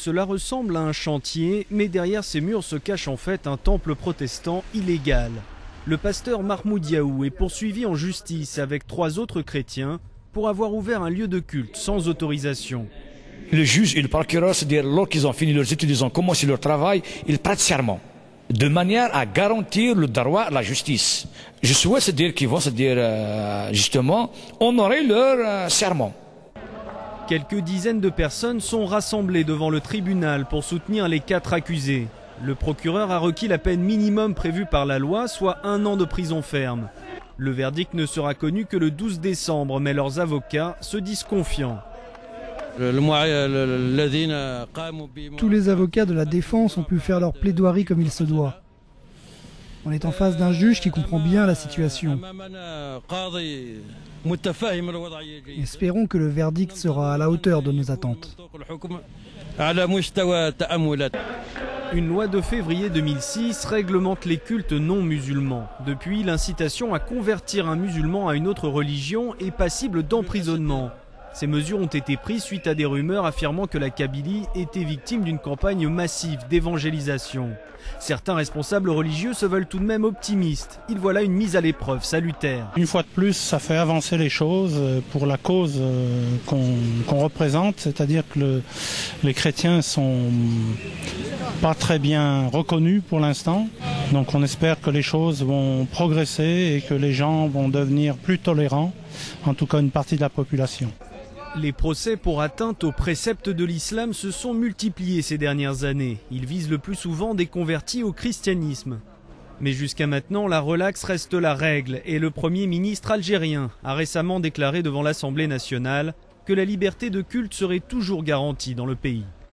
cela ressemble à un chantier, mais derrière ces murs se cache en fait un temple protestant illégal. Le pasteur Mahmoud Yaou est poursuivi en justice avec 3 autres chrétiens pour avoir ouvert un lieu de culte sans autorisation. Le juge et le procureur, c'est-à-dire lorsqu'ils ont fini leurs études, ils ont commencé leur travail, ils prêtent serment, de manière à garantir le droit à la justice. Je souhaite, c'est-à-dire qu'ils vont, justement, honorer leur serment. Quelques dizaines de personnes sont rassemblées devant le tribunal pour soutenir les 4 accusés. Le procureur a requis la peine minimum prévue par la loi, soit 1 an de prison ferme. Le verdict ne sera connu que le 12 décembre, mais leurs avocats se disent confiants. Tous les avocats de la défense ont pu faire leur plaidoirie comme il se doit. On est en face d'un juge qui comprend bien la situation. Espérons que le verdict sera à la hauteur de nos attentes. Une loi de février 2006 réglemente les cultes non musulmans. Depuis, l'incitation à convertir un musulman à une autre religion est passible d'emprisonnement. Ces mesures ont été prises suite à des rumeurs affirmant que la Kabylie était victime d'une campagne massive d'évangélisation. Certains responsables religieux se veulent tout de même optimistes. Ils voient là une mise à l'épreuve salutaire. Une fois de plus, ça fait avancer les choses pour la cause qu'on représente, c'est-à-dire que les chrétiens sont pas très bien reconnus pour l'instant. Donc on espère que les choses vont progresser et que les gens vont devenir plus tolérants, en tout cas une partie de la population. Les procès pour atteinte aux préceptes de l'islam se sont multipliés ces dernières années. Ils visent le plus souvent des convertis au christianisme. Mais jusqu'à maintenant, la relaxe reste la règle et le Premier ministre algérien a récemment déclaré devant l'Assemblée nationale que la liberté de culte serait toujours garantie dans le pays.